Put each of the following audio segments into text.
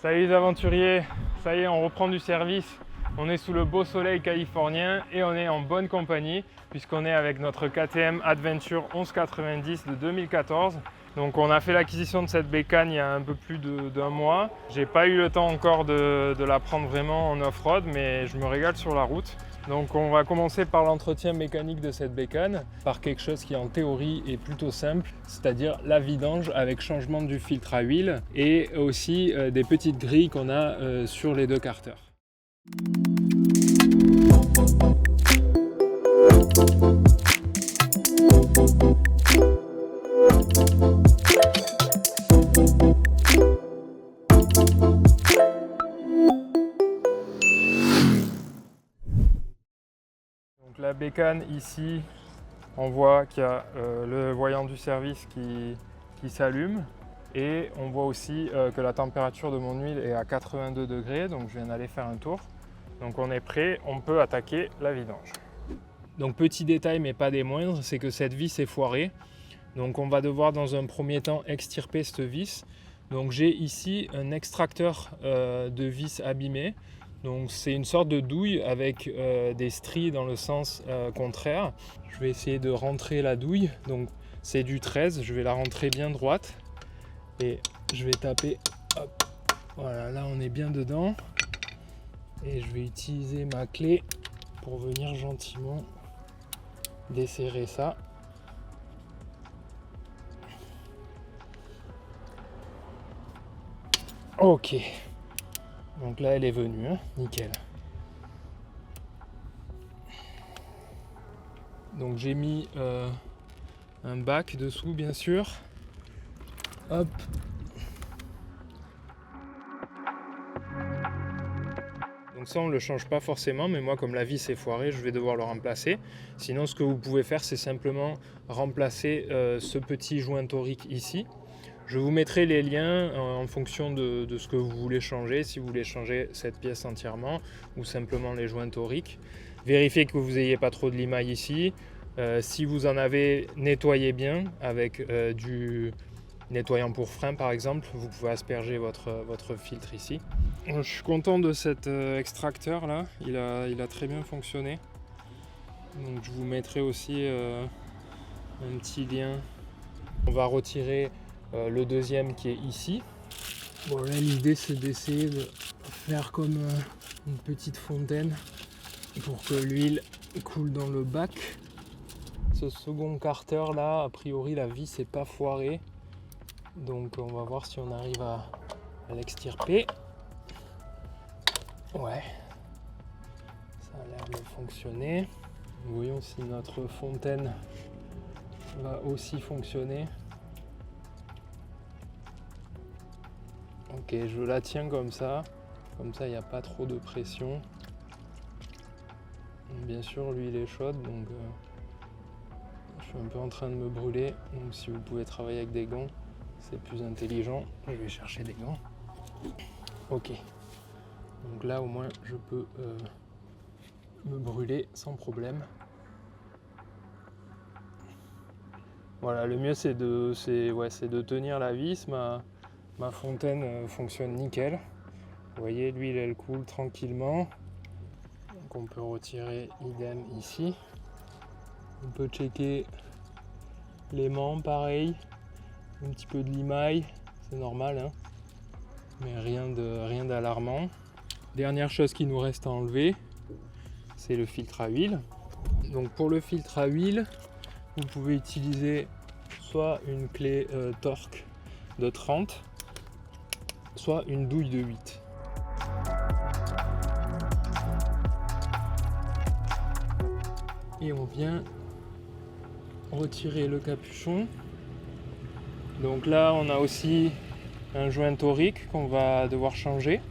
Salut les aventuriers, ça y est, on reprend du service. On est sous le beau soleil californien et on est en bonne compagnie puisqu'on est avec notre KTM Adventure 1190 de 2014. Donc on a fait l'acquisition de cette bécane il y a un peu plus d'un mois. J'ai pas eu le temps encore de la prendre vraiment en off-road, mais je me régale sur la route. Donc on va commencer par l'entretien mécanique de cette bécane, par quelque chose qui en théorie est plutôt simple, c'est-à-dire la vidange avec changement du filtre à huile et aussi des petites grilles qu'on a sur les deux carters. Donc la bécane ici, on voit qu'il y a le voyant du service qui s'allume et on voit aussi que la température de mon huile est à 82 degrés, donc je viens d'aller faire un tour. Donc on est prêt, on peut attaquer la vidange. Donc petit détail mais pas des moindres, c'est que cette vis est foirée. Donc on va devoir dans un premier temps extirper cette vis. Donc j'ai ici un extracteur de vis abîmé. Donc c'est une sorte de douille avec des stries dans le sens contraire. Je vais essayer de rentrer la douille. Donc c'est du 13, je vais la rentrer bien droite. Et je vais taper, hop, voilà, là on est bien dedans. Et je vais utiliser ma clé pour venir gentiment desserrer ça. Ok, donc là elle est venue, hein, nickel. Donc j'ai mis un bac dessous bien sûr. Hop. Donc ça on ne le change pas forcément, mais moi comme la vis est foirée, je vais devoir le remplacer. Sinon ce que vous pouvez faire c'est simplement remplacer ce petit joint torique ici. Je vous mettrai les liens en fonction de ce que vous voulez changer, si vous voulez changer cette pièce entièrement ou simplement les joints toriques. Vérifiez que vous n'ayez pas trop de limaille ici. Si vous en avez, nettoyez bien avec du nettoyant pour frein par exemple. Vous pouvez asperger votre filtre ici. Je suis content de cet extracteur là, il a très bien fonctionné. Donc je vous mettrai aussi un petit lien. On va retirer le deuxième qui est ici. Bon là l'idée c'est d'essayer de faire comme une petite fontaine pour que l'huile coule dans le bac. Ce second carter là, a priori la vis n'est pas foirée. Donc on va voir si on arrive à l'extirper. Ouais, ça a l'air de fonctionner. Voyons si notre fontaine va aussi fonctionner. Ok, je la tiens comme ça il n'y a pas trop de pression. Bien sûr l'huile est chaude, donc je suis un peu en train de me brûler. Donc si vous pouvez travailler avec des gants, c'est plus intelligent. Je vais chercher des gants. Ok. Donc là au moins je peux me brûler sans problème. Voilà, le mieux c'est de tenir la vis. Ma fontaine fonctionne nickel. Vous voyez, l'huile elle coule tranquillement. Donc on peut retirer idem ici. On peut checker l'aimant pareil. Un petit peu de limaille, c'est normal, hein, mais rien d'alarmant. Dernière chose qui nous reste à enlever, c'est le filtre à huile. Donc pour le filtre à huile, vous pouvez utiliser soit une clé Torx de 30, soit une douille de 8. Et on vient retirer le capuchon. Donc là on a aussi un joint torique qu'on va devoir changer.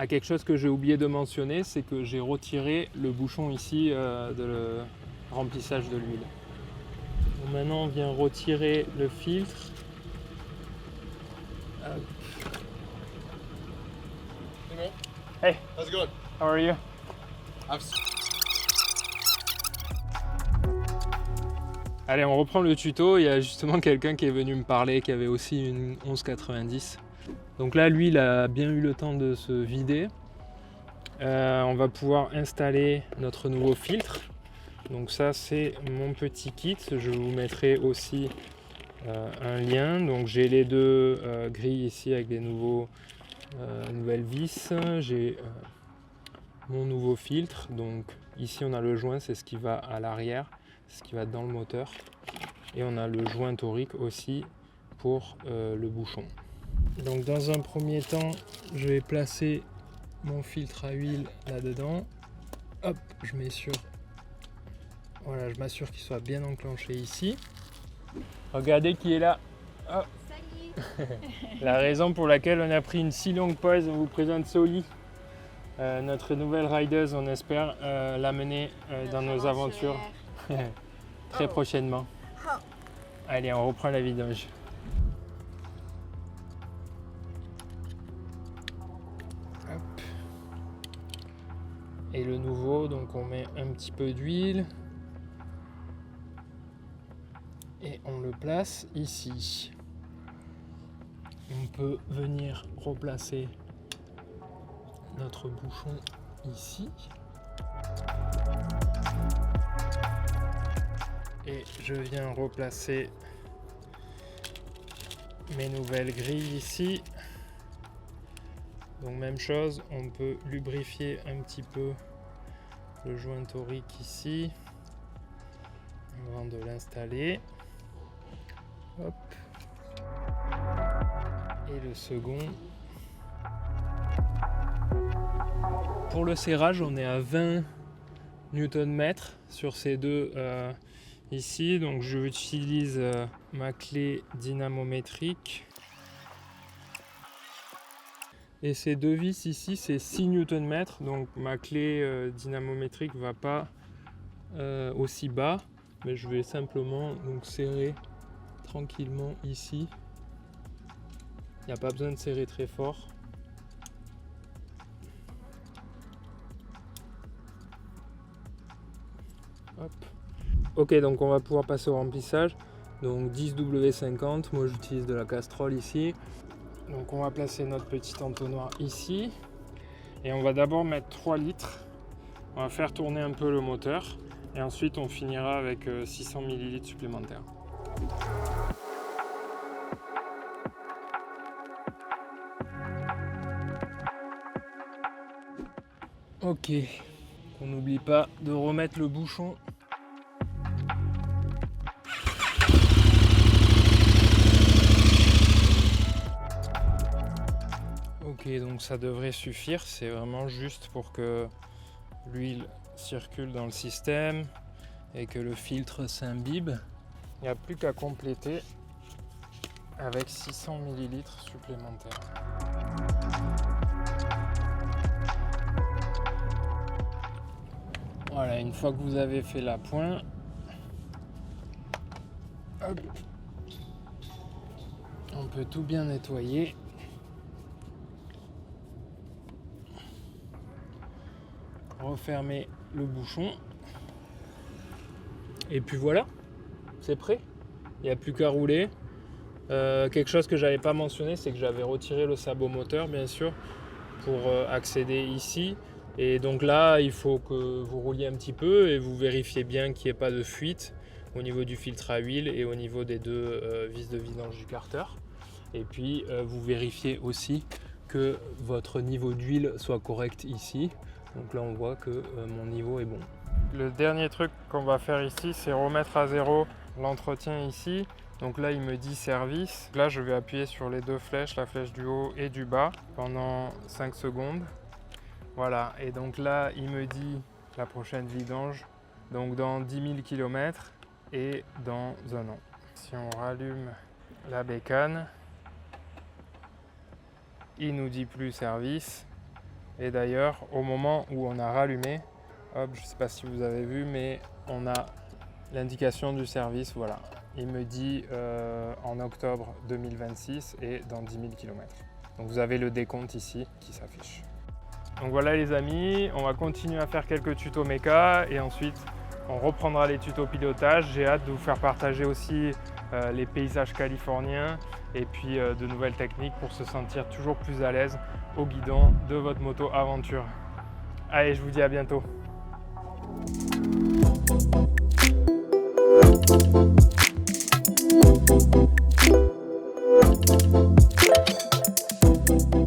Quelque chose que j'ai oublié de mentionner, c'est que j'ai retiré le bouchon ici de le remplissage de l'huile. Maintenant on vient retirer le filtre. Hop. Hey, How's it going? how are you? Allez, on reprend le tuto. Il y a justement quelqu'un qui est venu me parler qui avait aussi une 1190. Donc là, lui, il a bien eu le temps de se vider. On va pouvoir installer notre nouveau filtre. Donc ça, c'est mon petit kit. Je vous mettrai aussi un lien. Donc j'ai les deux grilles ici avec des nouvelles vis. J'ai mon nouveau filtre. Donc ici, on a le joint, c'est ce qui va à l'arrière, c'est ce qui va dans le moteur. Et on a le joint torique aussi pour le bouchon. Donc dans un premier temps, je vais placer mon filtre à huile là-dedans. Hop, je m'assure qu'il soit bien enclenché ici. Regardez qui est là. Oh. La raison pour laquelle on a pris une si longue pause, on vous présente Soli, notre nouvelle rideuse. On espère l'amener dans nos aventures très prochainement. Allez, on reprend la vidange. Hop. Et le nouveau, donc on met un petit peu d'huile et on le place ici. On peut venir replacer notre bouchon ici. Et je viens replacer mes nouvelles grilles ici. Donc même chose, on peut lubrifier un petit peu le joint torique ici avant de l'installer. Hop. Et le second. Pour le serrage, on est à 20 Nm sur ces deux ici. Donc j'utilise ma clé dynamométrique. Et ces deux vis ici, c'est 6 Nm. Donc ma clé dynamométrique ne va pas aussi bas. Mais je vais simplement donc serrer tranquillement ici. Il n'y a pas besoin de serrer très fort. Hop. Ok, donc on va pouvoir passer au remplissage. Donc 10W50, moi j'utilise de la Castrol ici. Donc on va placer notre petit entonnoir ici. Et on va d'abord mettre 3 litres. On va faire tourner un peu le moteur. Et ensuite on finira avec 600 ml supplémentaires. Ok, on n'oublie pas de remettre le bouchon. Ok, donc ça devrait suffire, c'est vraiment juste pour que l'huile circule dans le système et que le filtre s'imbibe. Il n'y a plus qu'à compléter avec 600 ml supplémentaires. Voilà, une fois que vous avez fait l'appoint, hop, on peut tout bien nettoyer. Refermer le bouchon. Et puis voilà, c'est prêt. Il n'y a plus qu'à rouler. Quelque chose que j'avais pas mentionné, c'est que j'avais retiré le sabot moteur, bien sûr, pour accéder ici. Et donc là, il faut que vous rouliez un petit peu et vous vérifiez bien qu'il n'y ait pas de fuite au niveau du filtre à huile et au niveau des deux vis de vidange du carter. Et puis, vous vérifiez aussi que votre niveau d'huile soit correct ici. Donc là, on voit que mon niveau est bon. Le dernier truc qu'on va faire ici, c'est remettre à zéro l'entretien ici. Donc là, il me dit service. Là, je vais appuyer sur les deux flèches, la flèche du haut et du bas, pendant 5 secondes. Voilà, et donc là, il me dit la prochaine vidange, donc dans 10 000 km et dans un an. Si on rallume la bécane, il nous dit plus service. Et d'ailleurs, au moment où on a rallumé, hop, je ne sais pas si vous avez vu, mais on a l'indication du service, voilà. Il me dit en octobre 2026 et dans 10 000 km. Donc vous avez le décompte ici qui s'affiche. Donc voilà les amis, on va continuer à faire quelques tutos méca et ensuite on reprendra les tutos pilotage. J'ai hâte de vous faire partager aussi les paysages californiens, et puis de nouvelles techniques pour se sentir toujours plus à l'aise au guidon de votre moto aventure. Allez, je vous dis à bientôt.